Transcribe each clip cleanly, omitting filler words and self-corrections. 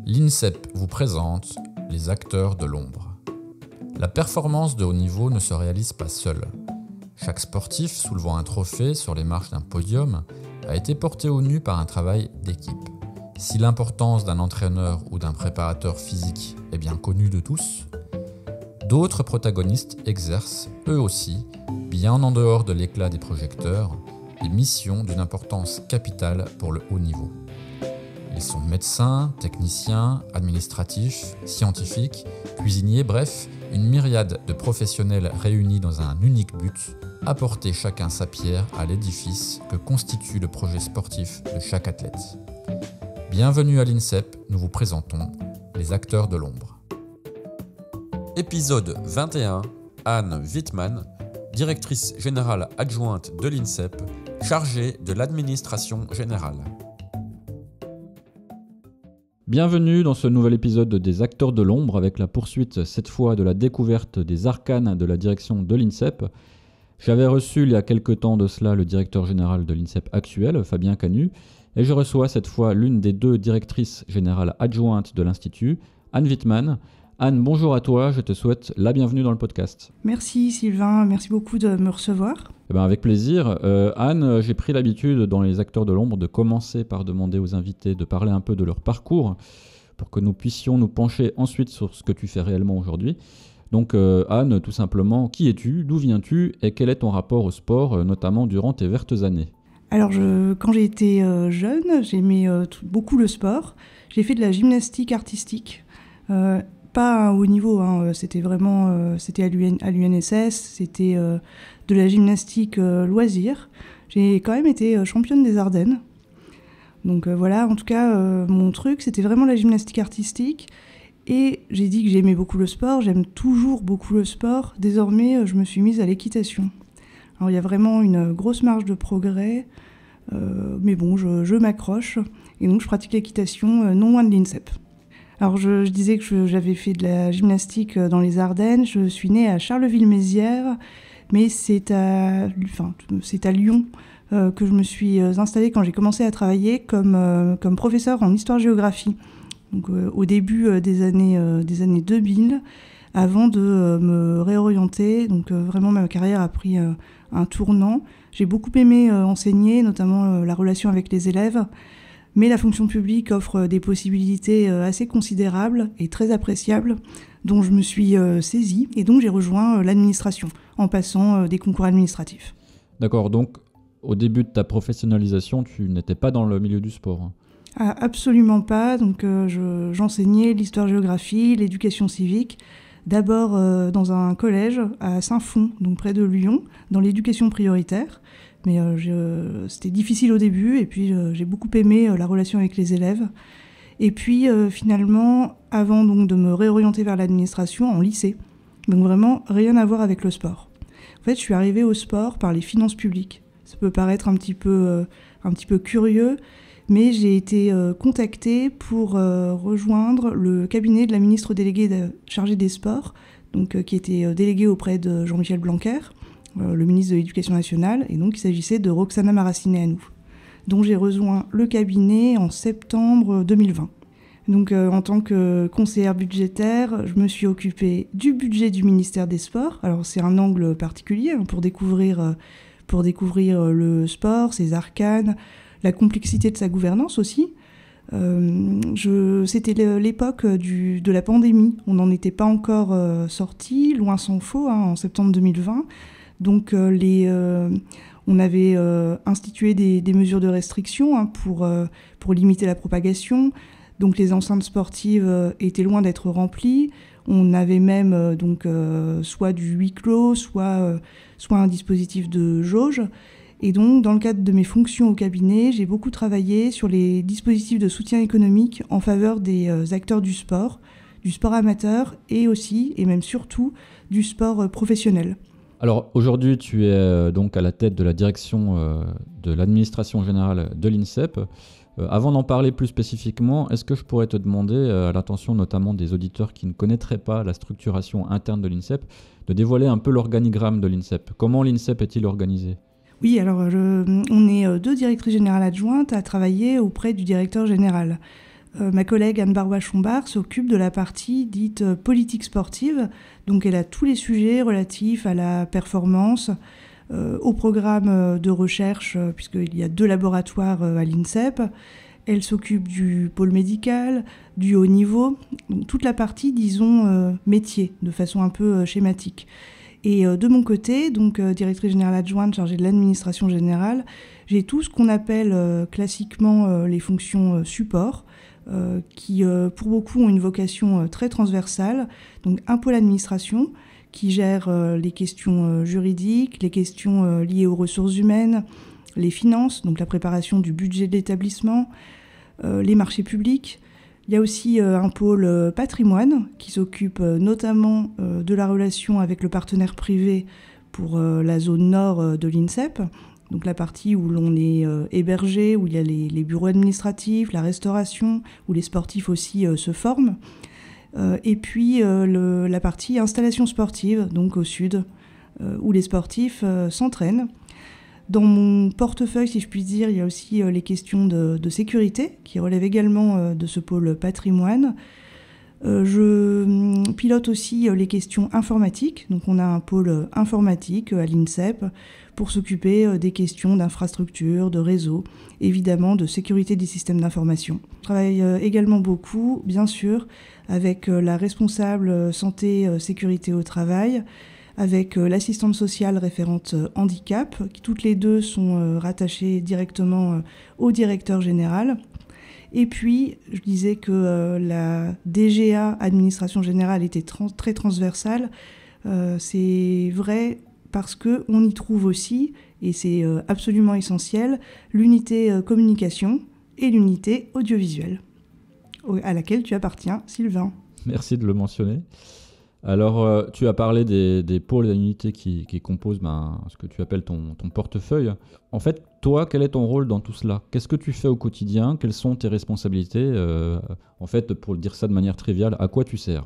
L'INSEP vous présente les acteurs de l'ombre. La performance de haut niveau ne se réalise pas seule. Chaque sportif soulevant un trophée sur les marches d'un podium a été porté au nu par un travail d'équipe. Si l'importance d'un entraîneur ou d'un préparateur physique est bien connue de tous, d'autres protagonistes exercent, eux aussi, bien en dehors de l'éclat des projecteurs, des missions d'une importance capitale pour le haut niveau. Ils sont médecins, techniciens, administratifs, scientifiques, cuisiniers, bref, une myriade de professionnels réunis dans un unique but, apporter chacun sa pierre à l'édifice que constitue le projet sportif de chaque athlète. Bienvenue à l'INSEP, nous vous présentons les acteurs de l'ombre. Épisode 21, Anne Wittmann, directrice générale adjointe de l'INSEP, chargée de l'administration générale. Bienvenue dans ce nouvel épisode des acteurs de l'ombre avec la poursuite cette fois de la découverte des arcanes de la direction de l'INSEP. J'avais reçu il y a quelque temps de cela le directeur général de l'INSEP actuel, Fabien Canu, et je reçois cette fois l'une des deux directrices générales adjointes de l'Institut, Anne Wittmann. Anne, bonjour à toi, je te souhaite la bienvenue dans le podcast. Merci Sylvain, merci beaucoup de me recevoir. Avec plaisir. Anne, j'ai pris l'habitude dans les acteurs de l'ombre de commencer par demander aux invités de parler un peu de leur parcours pour que nous puissions nous pencher ensuite sur ce que tu fais réellement aujourd'hui. Donc Anne, tout simplement, qui es-tu, d'où viens-tu et quel est ton rapport au sport, notamment durant tes vertes années ? Alors quand j'ai été jeune, j'aimais beaucoup le sport. J'ai fait de la gymnastique artistique. Pas à un haut niveau, c'était vraiment c'était à l'UNSS, c'était de la gymnastique loisir. J'ai quand même été championne des Ardennes. Donc voilà, en tout cas, mon truc, c'était vraiment la gymnastique artistique. Et j'ai dit que j'aimais beaucoup le sport, j'aime toujours beaucoup le sport. Désormais, je me suis mise à l'équitation. Alors il y a vraiment une grosse marge de progrès, mais bon, je m'accroche. Et donc je pratique l'équitation non loin de l'INSEP. Alors je disais que j'avais fait de la gymnastique dans les Ardennes, je suis née à Charleville-Mézières, mais c'est à Lyon que je me suis installée quand j'ai commencé à travailler comme professeure en histoire-géographie. Donc au début des années 2000, avant de me réorienter, donc vraiment ma carrière a pris un tournant. J'ai beaucoup aimé enseigner, notamment la relation avec les élèves. Mais la fonction publique offre des possibilités assez considérables et très appréciables dont je me suis saisie et donc j'ai rejoint l'administration en passant des concours administratifs. D'accord, donc au début de ta professionnalisation, tu n'étais pas dans le milieu du sport ? Absolument pas, donc j'enseignais l'histoire-géographie, l'éducation civique, d'abord dans un collège à Saint-Fond, donc près de Lyon, dans l'éducation prioritaire. Mais c'était difficile au début et puis j'ai beaucoup aimé la relation avec les élèves. Et puis finalement, avant donc de me réorienter vers l'administration, en lycée. Donc vraiment rien à voir avec le sport. En fait, je suis arrivée au sport par les finances publiques. Ça peut paraître un petit peu curieux, mais j'ai été contactée pour rejoindre le cabinet de la ministre déléguée chargée des sports, donc, qui était déléguée auprès de Jean-Michel Blanquer, le ministre de l'Éducation nationale, et donc il s'agissait de Roxana Maracineanu, dont j'ai rejoint le cabinet en septembre 2020. Donc en tant que conseillère budgétaire, je me suis occupée du budget du ministère des Sports. Alors c'est un angle particulier pour découvrir le sport, ses arcanes, la complexité de sa gouvernance aussi. C'était l'époque de la pandémie, on n'en était pas encore sorti, loin s'en faut, en septembre 2020. Donc on avait institué des mesures de restriction pour limiter la propagation. Donc les enceintes sportives étaient loin d'être remplies. On avait même soit du huis clos, soit un dispositif de jauge. Et donc dans le cadre de mes fonctions au cabinet, j'ai beaucoup travaillé sur les dispositifs de soutien économique en faveur des acteurs du sport amateur et aussi, et même surtout, du sport professionnel. Alors aujourd'hui, tu es donc à la tête de la direction de l'administration générale de l'INSEP. Avant d'en parler plus spécifiquement, est-ce que je pourrais te demander, à l'attention notamment des auditeurs qui ne connaîtraient pas la structuration interne de l'INSEP, de dévoiler un peu l'organigramme de l'INSEP ? Comment l'INSEP est-il organisé ? Oui, alors on est deux directrices générales adjointes à travailler auprès du directeur général. Ma collègue Anne Barbois-Chombard s'occupe de la partie dite politique sportive. Donc elle a tous les sujets relatifs à la performance, au programme de recherche, puisqu'il y a 2 laboratoires à l'INSEP. Elle s'occupe du pôle médical, du haut niveau, donc toute la partie, disons, métier, de façon un peu schématique. Et de mon côté, donc directrice générale adjointe chargée de l'administration générale, j'ai tout ce qu'on appelle classiquement les fonctions support, qui pour beaucoup ont une vocation très transversale. Donc un pôle administration qui gère les questions juridiques, les questions liées aux ressources humaines, les finances, donc la préparation du budget de l'établissement, les marchés publics. Il y a aussi un pôle patrimoine qui s'occupe notamment de la relation avec le partenaire privé pour la zone nord de l'INSEP, donc la partie où l'on est hébergé, où il y a les bureaux administratifs, la restauration, où les sportifs aussi se forment. Et puis la partie installation sportive, donc au sud, où les sportifs s'entraînent. Dans mon portefeuille, si je puis dire, il y a aussi les questions de sécurité, qui relèvent également de ce pôle patrimoine. Je pilote aussi les questions informatiques. Donc on a un pôle informatique à l'INSEP pour s'occuper des questions d'infrastructure, de réseau, évidemment de sécurité des systèmes d'information. Je travaille également beaucoup, bien sûr, avec la responsable santé-sécurité au travail, avec l'assistante sociale référente handicap, qui toutes les deux sont rattachées directement au directeur général. Et puis, je disais que la DGA, administration générale, était très transversale. C'est vrai parce qu'on y trouve aussi, et c'est absolument essentiel, l'unité communication et l'unité audiovisuelle, à laquelle tu appartiens, Sylvain. Merci de le mentionner. Alors, tu as parlé des pôles d'unité qui composent ce que tu appelles ton portefeuille. En fait, toi, quel est ton rôle dans tout cela ? Qu'est-ce que tu fais au quotidien ? Quelles sont tes responsabilités ? En fait, pour dire ça de manière triviale, à quoi tu sers ?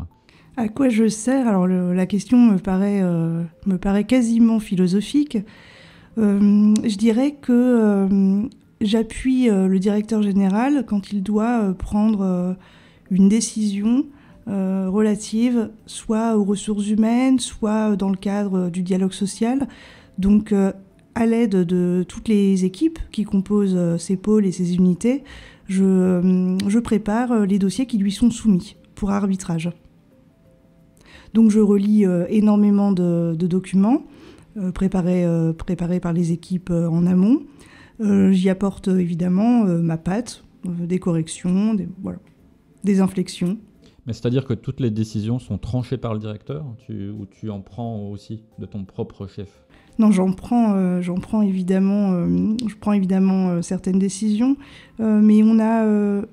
À quoi je sers ? Alors, la question me paraît quasiment philosophique. Je dirais que j'appuie le directeur général quand il doit prendre une décision relative soit aux ressources humaines, soit dans le cadre du dialogue social. Donc, à l'aide de toutes les équipes qui composent ces pôles et ces unités, je prépare les dossiers qui lui sont soumis pour arbitrage. Donc, je relis énormément de documents préparés par les équipes en amont. J'y apporte évidemment ma patte, des corrections, des inflexions. Mais c'est-à-dire que toutes les décisions sont tranchées par le directeur ou tu en prends aussi de ton propre chef ? Non, j'en prends évidemment, je prends évidemment certaines décisions, mais on a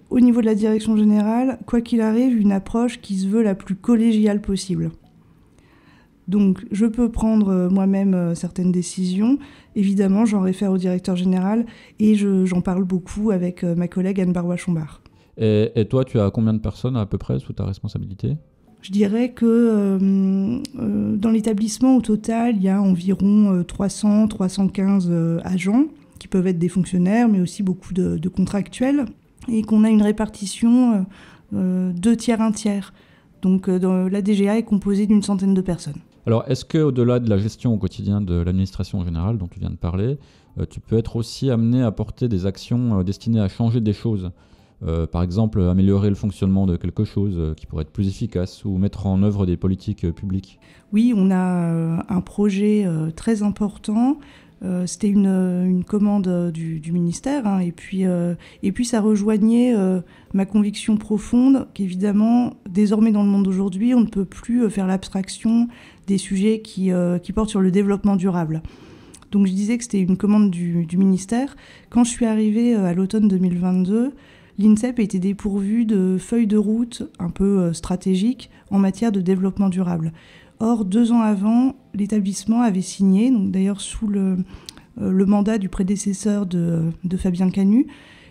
au niveau de la direction générale, quoi qu'il arrive, une approche qui se veut la plus collégiale possible. Donc je peux prendre moi-même certaines décisions, évidemment j'en réfère au directeur général et j'en parle beaucoup avec ma collègue Anne Barbois-Chombard. Et toi, tu as combien de personnes à peu près sous ta responsabilité ? Je dirais que dans l'établissement, au total, il y a environ 300-315 agents qui peuvent être des fonctionnaires, mais aussi beaucoup de contractuels, et qu'on a une répartition 2 tiers, 1 tiers. Donc la DGA est composée d'une centaine de personnes. Alors, est-ce qu'au-delà de la gestion au quotidien de l'administration générale dont tu viens de parler, tu peux être aussi amené à porter des actions destinées à changer des choses ? Par exemple, améliorer le fonctionnement de quelque chose qui pourrait être plus efficace ou mettre en œuvre des politiques publiques. Oui, on a un projet très important. C'était une commande du ministère, hein, et puis ça rejoignait ma conviction profonde qu'évidemment, désormais dans le monde d'aujourd'hui, on ne peut plus faire l'abstraction des sujets qui portent sur le développement durable. Donc je disais que c'était une commande du ministère. Quand je suis arrivée à l'automne 2022, l'INSEP était dépourvu de feuilles de route un peu stratégiques en matière de développement durable. Or, 2 ans avant, l'établissement avait signé, donc d'ailleurs sous le mandat du prédécesseur de Fabien Canu,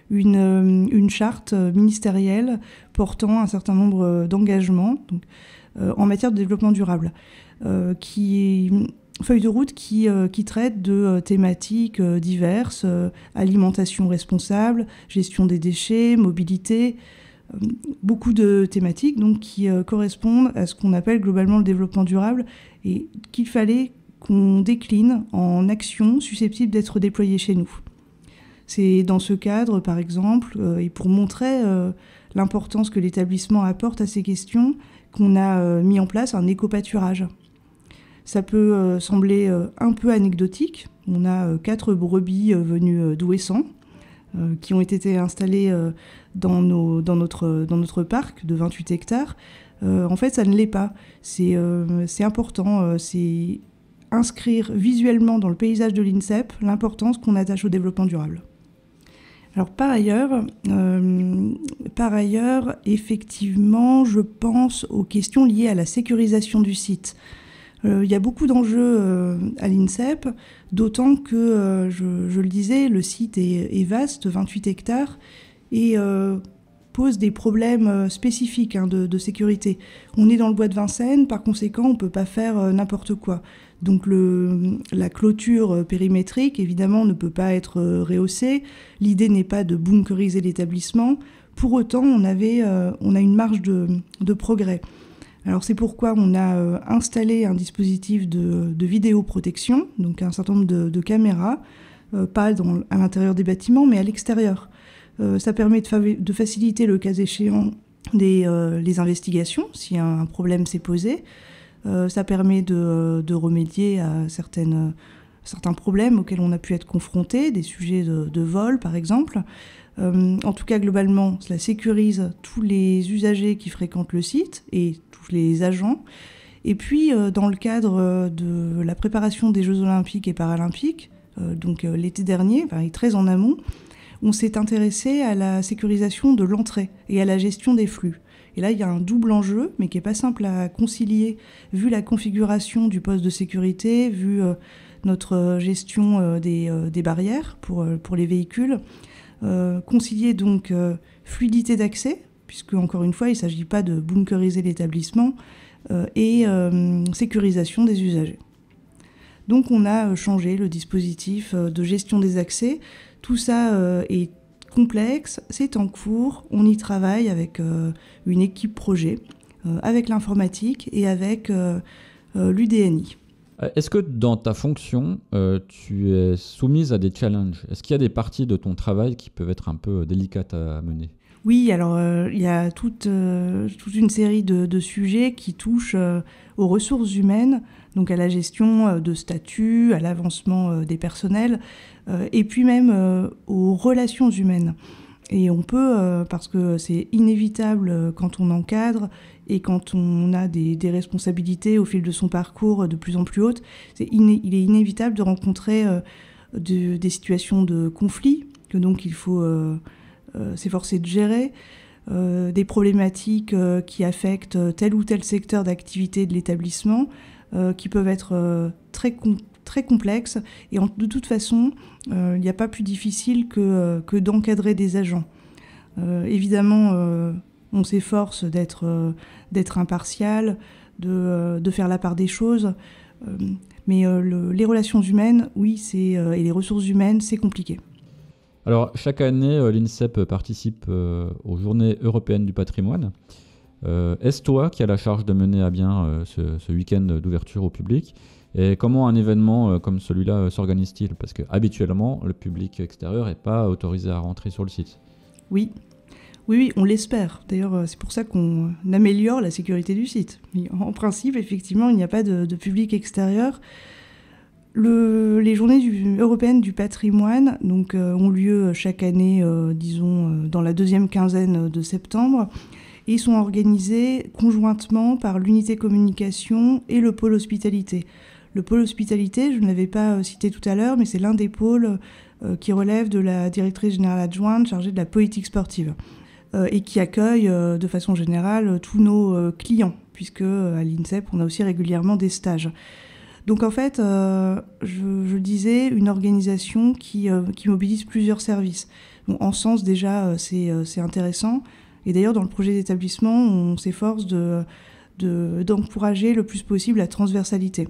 une charte ministérielle portant un certain nombre d'engagements en matière de développement durable, feuille de route qui traite de thématiques diverses, alimentation responsable, gestion des déchets, mobilité, beaucoup de thématiques donc, qui correspondent à ce qu'on appelle globalement le développement durable et qu'il fallait qu'on décline en actions susceptibles d'être déployées chez nous. C'est dans ce cadre, par exemple, et pour montrer l'importance que l'établissement apporte à ces questions, qu'on a mis en place un éco-pâturage. Ça peut sembler un peu anecdotique. On a 4 brebis venues d'Ouessant qui ont été installées dans notre parc de 28 hectares. En fait, ça ne l'est pas. C'est important. C'est inscrire visuellement dans le paysage de l'INSEP l'importance qu'on attache au développement durable. Alors par ailleurs, effectivement, je pense aux questions liées à la sécurisation du site. Il y a beaucoup d'enjeux à l'INSEP, d'autant que, je le disais, le site est vaste, 28 hectares, et pose des problèmes spécifiques de sécurité. On est dans le bois de Vincennes, par conséquent, on ne peut pas faire n'importe quoi. Donc la clôture périmétrique, évidemment, ne peut pas être rehaussée. L'idée n'est pas de bunkeriser l'établissement. Pour autant, on a une marge de progrès. Alors c'est pourquoi on a installé un dispositif de vidéoprotection, donc un certain nombre de caméras, pas à l'intérieur des bâtiments, mais à l'extérieur. Ça permet de faciliter, le cas échéant, les investigations, si un problème s'est posé. Ça permet de remédier à certains problèmes auxquels on a pu être confronté, des sujets de vol par exemple. En tout cas, globalement, cela sécurise tous les usagers qui fréquentent le site et tous les agents. Et puis, dans le cadre de la préparation des Jeux Olympiques et Paralympiques, donc l'été dernier, très en amont, on s'est intéressé à la sécurisation de l'entrée et à la gestion des flux. Et là, il y a un double enjeu, mais qui n'est pas simple à concilier, vu la configuration du poste de sécurité, vu notre gestion des barrières pour les véhicules. Concilier donc fluidité d'accès, puisque encore une fois, il ne s'agit pas de bunkeriser l'établissement, et sécurisation des usagers. Donc on a changé le dispositif de gestion des accès. Tout ça est complexe, c'est en cours, on y travaille avec une équipe projet, avec l'informatique et avec l'UDNI. Est-ce que dans ta fonction, tu es soumise à des challenges ? Est-ce qu'il y a des parties de ton travail qui peuvent être un peu délicates à mener ? Oui, alors il y a toute une série de sujets qui touchent aux ressources humaines, donc à la gestion de statuts, à l'avancement des personnels, et puis même aux relations humaines. Et on peut, parce que c'est inévitable quand on encadre et quand on a des responsabilités au fil de son parcours de plus en plus hautes, il est inévitable de rencontrer des situations de conflit, que donc il faut s'efforcer de gérer, des problématiques qui affectent tel ou tel secteur d'activité de l'établissement, qui peuvent être très complexes. Et de toute façon, il n'y a pas plus difficile que d'encadrer des agents. Évidemment, on s'efforce d'être impartial, de faire la part des choses, mais les relations humaines, oui, et les ressources humaines, c'est compliqué. Alors, chaque année, l'INSEP participe aux Journées européennes du patrimoine. Est-ce toi qui as la charge de mener à bien ce week-end d'ouverture au public ? Et comment un événement comme celui-là s'organise-t-il ? Parce qu'habituellement, le public extérieur n'est pas autorisé à rentrer sur le site. Oui, on l'espère. D'ailleurs, c'est pour ça qu'on améliore la sécurité du site. Mais en principe, effectivement, il n'y a pas de public extérieur. Les journées européennes du patrimoine donc, ont lieu chaque année, dans la deuxième quinzaine de septembre, et sont organisées conjointement par l'unité communication et le pôle hospitalité. Le pôle hospitalité, je ne l'avais pas cité tout à l'heure, mais c'est l'un des pôles qui relève de la directrice générale adjointe chargée de la politique sportive et qui accueille de façon générale tous nos clients, puisque à l'INSEP, on a aussi régulièrement des stages. Donc en fait, je disais, une organisation qui mobilise plusieurs services. Bon, en sens, déjà, c'est intéressant. Et d'ailleurs, dans le projet d'établissement, on s'efforce d'encourager le plus possible la transversalité.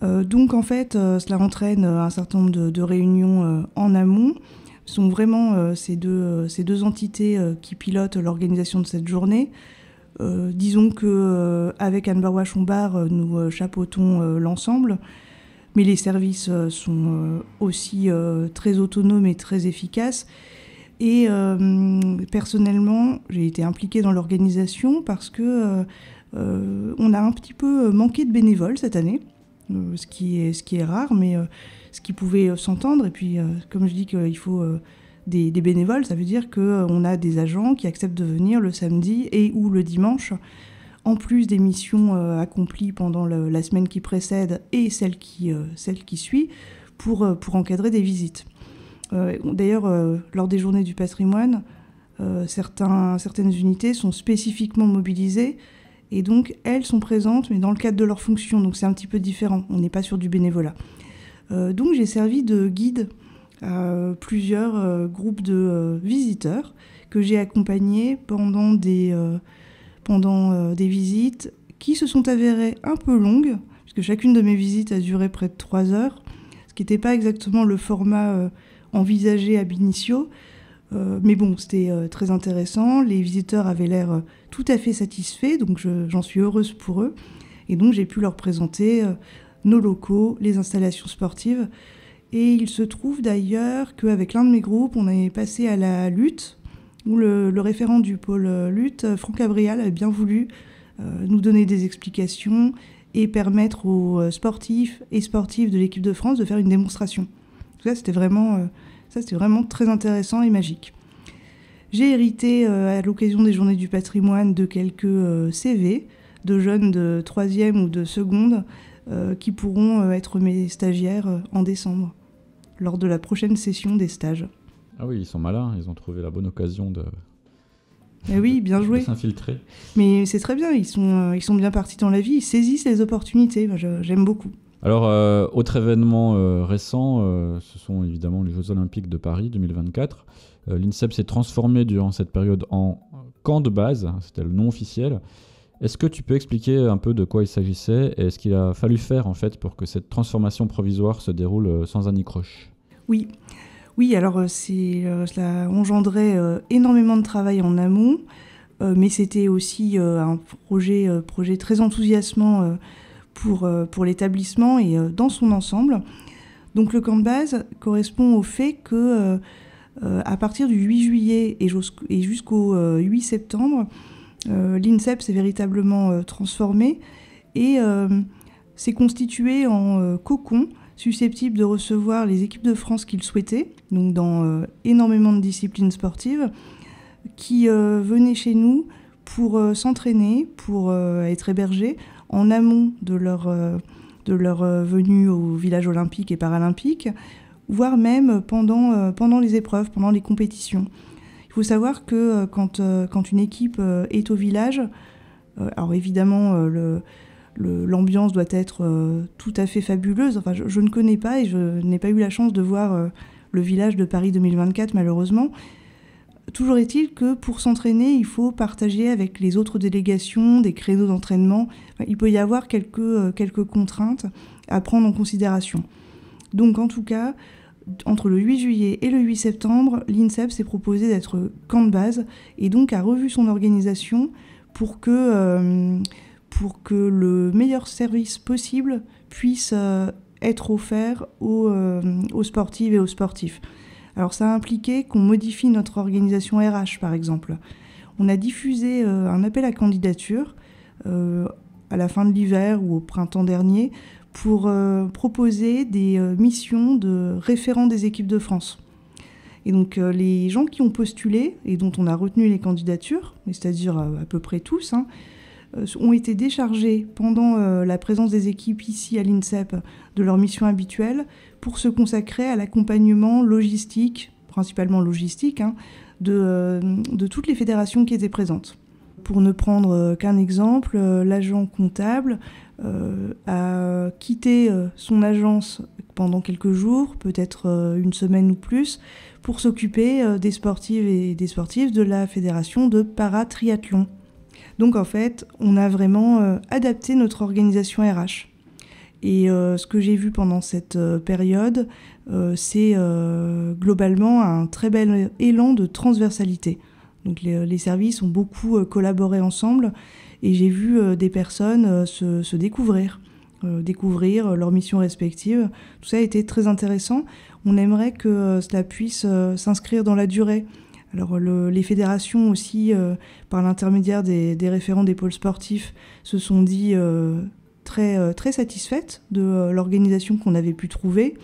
Donc en fait, cela entraîne un certain nombre de réunions en amont, sont vraiment ces deux entités qui pilotent l'organisation de cette journée. Disons qu'avec Anne Barrois-Chombard, nous chapeautons l'ensemble, mais les services sont aussi très autonomes et très efficaces. Et personnellement, j'ai été impliquée dans l'organisation parce que on a un petit peu manqué de bénévoles cette année, ce qui est rare, mais ce qui pouvait s'entendre. Et puis, comme je dis qu'il faut des bénévoles, ça veut dire qu'on a des agents qui acceptent de venir le samedi et ou le dimanche, en plus des missions accomplies pendant la semaine qui précède et celle qui suit, pour encadrer des visites. D'ailleurs, lors des journées du patrimoine, certaines unités sont spécifiquement mobilisées et donc elles sont présentes, mais dans le cadre de leur fonction, donc c'est un petit peu différent, on n'est pas sur du bénévolat. Donc j'ai servi de guide à plusieurs groupes de visiteurs que j'ai accompagnés pendant des visites qui se sont avérées un peu longues, puisque chacune de mes visites a duré près de 3 heures, ce qui n'était pas exactement le format envisagé ab initio. Mais bon, c'était très intéressant. Les visiteurs avaient l'air tout à fait satisfaits, donc j'en suis heureuse pour eux. Et donc j'ai pu leur présenter nos locaux, les installations sportives. Et il se trouve d'ailleurs qu'avec l'un de mes groupes, on est passé à la lutte, où le référent du pôle lutte, Franck Abrial, avait bien voulu nous donner des explications et permettre aux sportifs et sportives de l'équipe de France de faire une démonstration. Ça, c'était vraiment très intéressant et magique. J'ai hérité, à l'occasion des Journées du patrimoine, de quelques CV de jeunes de 3e ou de 2e qui pourront être mes stagiaires en décembre, lors de la prochaine session des stages. Ah oui, ils sont malins, ils ont trouvé la bonne occasion de s'infiltrer. Mais c'est très bien, ils sont bien partis dans la vie, ils saisissent les opportunités, moi, j'aime beaucoup. Alors, autre événement récent, ce sont évidemment les Jeux Olympiques de Paris 2024. L'INSEP s'est transformé durant cette période en camp de base, c'était le nom officiel. Est-ce que tu peux expliquer un peu de quoi il s'agissait et ce qu'il a fallu faire en fait pour que cette transformation provisoire se déroule sans anicroche ? Oui, alors cela engendrait énormément de travail en amont, mais c'était aussi un projet très enthousiasmant pour l'établissement et dans son ensemble. Donc le camp de base correspond au fait que à partir du 8 juillet et jusqu'au 8 septembre, l'INSEP s'est véritablement transformé et s'est constitué en cocon susceptible de recevoir les équipes de France qu'il souhaitait, donc dans énormément de disciplines sportives, qui venaient chez nous pour s'entraîner, pour être hébergés en amont de leur venue au village olympique et paralympique, voire même pendant les épreuves, pendant les compétitions. Il faut savoir que quand une équipe est au village, alors évidemment l'ambiance doit être tout à fait fabuleuse. Enfin, je ne connais pas et je n'ai pas eu la chance de voir le village de Paris 2024 malheureusement. Toujours est-il que pour s'entraîner, il faut partager avec les autres délégations des créneaux d'entraînement. Enfin, il peut y avoir quelques contraintes à prendre en considération. Donc en tout cas, entre le 8 juillet et le 8 septembre, l'INSEP s'est proposé d'être camp de base et donc a revu son organisation pour que le meilleur service possible puisse être offert aux sportives et aux sportifs. Alors ça a impliqué qu'on modifie notre organisation RH par exemple. On a diffusé un appel à candidature à la fin de l'hiver ou au printemps dernier pour proposer des missions de référents des équipes de France. Et donc les gens qui ont postulé et dont on a retenu les candidatures, c'est-à-dire à peu près tous, ont été déchargés pendant la présence des équipes ici à l'INSEP de leur mission habituelle pour se consacrer à l'accompagnement logistique, principalement logistique, de toutes les fédérations qui étaient présentes. Pour ne prendre qu'un exemple, l'agent comptable a quitté son agence pendant quelques jours, peut-être une semaine ou plus, pour s'occuper des sportives et des sportifs de la fédération de paratriathlon. Donc en fait, on a vraiment adapté notre organisation RH. Et ce que j'ai vu pendant cette période, c'est globalement un très bel élan de transversalité. Donc les services ont beaucoup collaboré ensemble et j'ai vu des personnes se découvrir leurs missions respectives. Tout ça a été très intéressant. On aimerait que cela puisse s'inscrire dans la durée. Alors les fédérations aussi, par l'intermédiaire des référents des pôles sportifs, se sont dit très satisfaites de l'organisation qu'on avait pu trouver.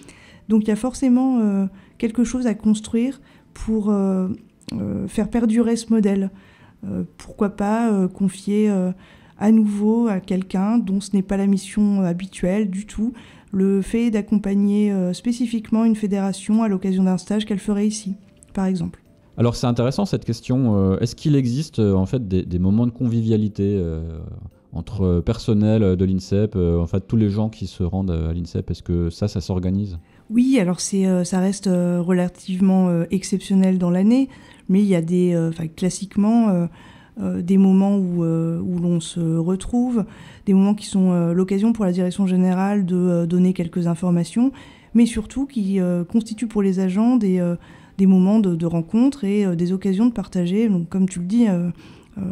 Donc il y a forcément quelque chose à construire pour faire perdurer ce modèle. Pourquoi pas confier à nouveau à quelqu'un dont ce n'est pas la mission habituelle du tout, le fait d'accompagner spécifiquement une fédération à l'occasion d'un stage qu'elle ferait ici, par exemple. Alors c'est intéressant cette question. Est-ce qu'il existe en fait des moments de convivialité entre personnel de l'INSEP, en fait tous les gens qui se rendent à l'INSEP? Est-ce que ça s'organise? Oui, alors ça reste relativement exceptionnel dans l'année, mais il y a classiquement des moments où l'on se retrouve, des moments qui sont l'occasion pour la direction générale de donner quelques informations, mais surtout qui constituent pour les agents des moments de rencontre et des occasions de partager, donc, comme tu le dis,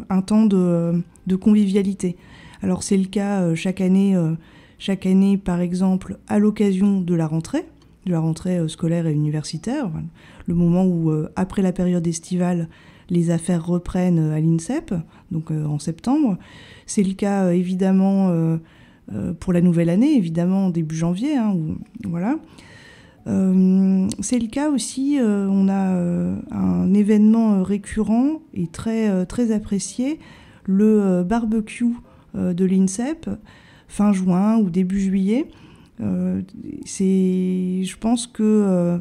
un temps de convivialité. Alors c'est le cas chaque année, par exemple, à l'occasion de la rentrée scolaire et universitaire, le moment où, après la période estivale, les affaires reprennent à l'INSEP, donc en septembre. C'est le cas évidemment pour la nouvelle année, évidemment début janvier, voilà. C'est le cas aussi, on a un événement récurrent et très apprécié, le barbecue de l'INSEP, fin juin ou début juillet. Je pense que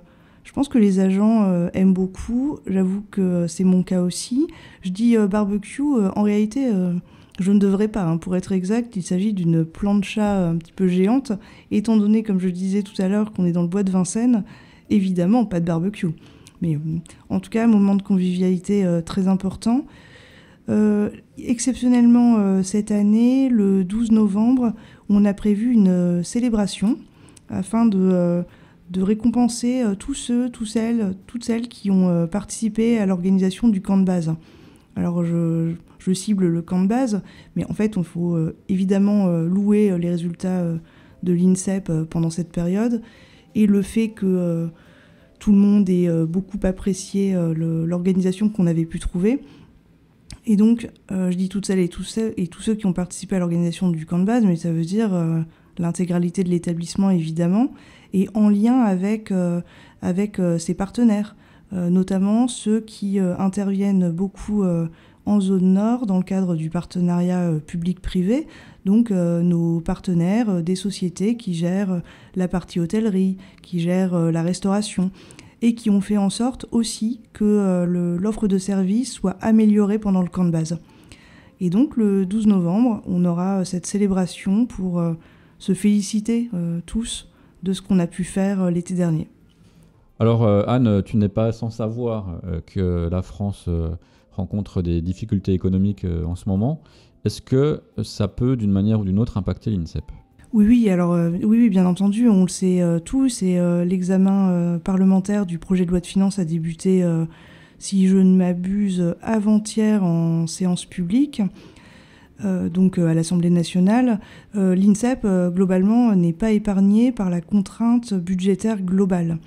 les agents aiment beaucoup. J'avoue que c'est mon cas aussi. Je dis barbecue, en réalité, je ne devrais pas. Pour être exact, il s'agit d'une plancha un petit peu géante. Étant donné, comme je disais tout à l'heure, qu'on est dans le bois de Vincennes, évidemment, pas de barbecue. Mais en tout cas, moment de convivialité très important. Exceptionnellement, cette année, le 12 novembre, on a prévu une célébration afin de récompenser toutes celles qui ont participé à l'organisation du camp de base. Alors je cible le camp de base, mais en fait il faut évidemment louer les résultats de l'INSEP pendant cette période et le fait que tout le monde ait beaucoup apprécié l'organisation qu'on avait pu trouver. Et donc, je dis toutes celles et tous ceux qui ont participé à l'organisation du camp de base, mais ça veut dire l'intégralité de l'établissement, évidemment, et en lien avec ses partenaires, notamment ceux qui interviennent beaucoup en zone nord dans le cadre du partenariat public-privé, donc nos partenaires des sociétés qui gèrent la partie hôtellerie, qui gèrent la restauration, et qui ont fait en sorte aussi que l'offre de service soit améliorée pendant le camp de base. Et donc le 12 novembre, on aura cette célébration pour se féliciter tous de ce qu'on a pu faire l'été dernier. Alors Anne, tu n'es pas sans savoir que la France rencontre des difficultés économiques en ce moment. Est-ce que ça peut d'une manière ou d'une autre impacter l'INSEP ? Oui, bien entendu, on le sait tous, et l'examen parlementaire du projet de loi de finances a débuté, si je ne m'abuse, avant-hier en séance publique, donc à l'Assemblée nationale. L'INSEP, globalement, n'est pas épargné par la contrainte budgétaire globale.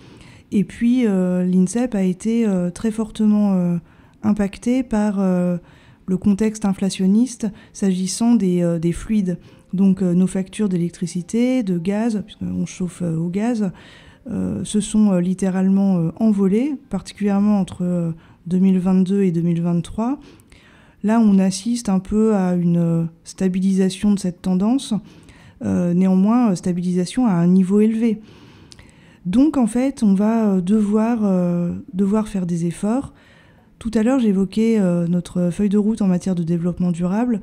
Et puis, l'INSEP a été très fortement impacté par le contexte inflationniste s'agissant des fluides. Donc nos factures d'électricité, de gaz, puisqu'on chauffe au gaz, se sont littéralement envolées, particulièrement entre 2022 et 2023. Là, on assiste un peu à une stabilisation de cette tendance, néanmoins stabilisation à un niveau élevé. Donc en fait, on va devoir faire des efforts. Tout à l'heure, j'évoquais notre feuille de route en matière de développement durable.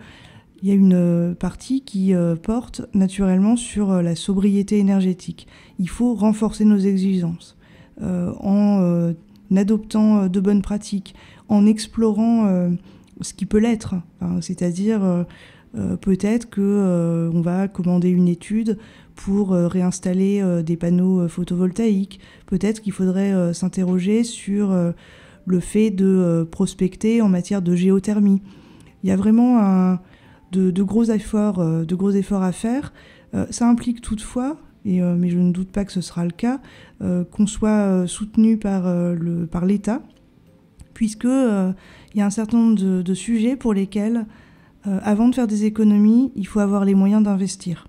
Il y a une partie qui porte naturellement sur la sobriété énergétique. Il faut renforcer nos exigences en adoptant de bonnes pratiques, en explorant ce qui peut l'être. C'est-à-dire peut-être qu'on va commander une étude pour réinstaller des panneaux photovoltaïques. Peut-être qu'il faudrait s'interroger sur le fait de prospecter en matière de géothermie. Il y a vraiment de gros efforts à faire. Ça implique toutefois, mais je ne doute pas que ce sera le cas, qu'on soit soutenu par l'État, puisque il y a un certain nombre de sujets pour lesquels, avant de faire des économies, il faut avoir les moyens d'investir.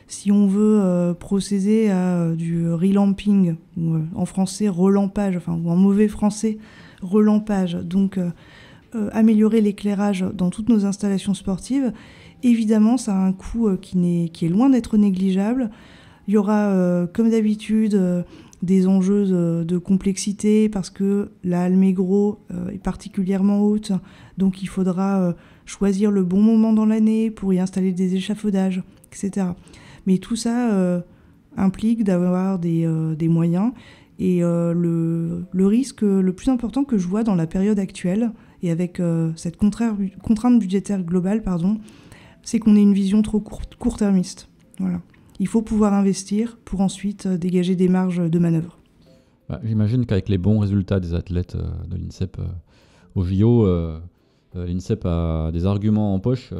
Si on veut procéder à du relamping, ou en français relampage, ou en mauvais français relampage, donc améliorer l'éclairage dans toutes nos installations sportives, évidemment ça a un coût qui est loin d'être négligeable. Il y aura comme d'habitude des enjeux de complexité parce que la halle Mégros est particulièrement haute, donc il faudra choisir le bon moment dans l'année pour y installer des échafaudages, etc. Mais tout ça implique d'avoir des moyens. Et le risque le plus important que je vois dans la période actuelle, et avec cette contrainte budgétaire globale, c'est qu'on ait une vision trop court-termiste. Voilà. Il faut pouvoir investir pour ensuite dégager des marges de manœuvre. J'imagine qu'avec les bons résultats des athlètes de l'INSEP au JO, l'INSEP a des arguments en poche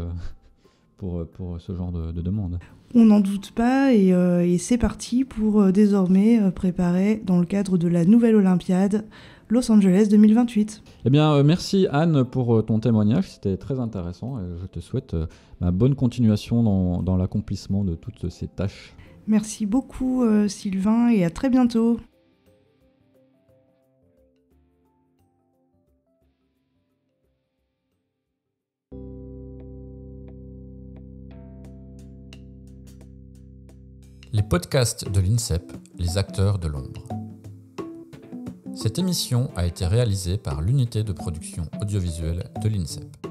pour ce genre de demande. On n'en doute pas et c'est parti pour désormais préparer dans le cadre de la nouvelle Olympiade Los Angeles 2028. Eh bien, merci Anne pour ton témoignage, c'était très intéressant et je te souhaite bonne continuation dans l'accomplissement de toutes ces tâches. Merci beaucoup Sylvain et à très bientôt. Les podcasts de l'INSEP, les acteurs de l'ombre. Cette émission a été réalisée par l'unité de production audiovisuelle de l'INSEP.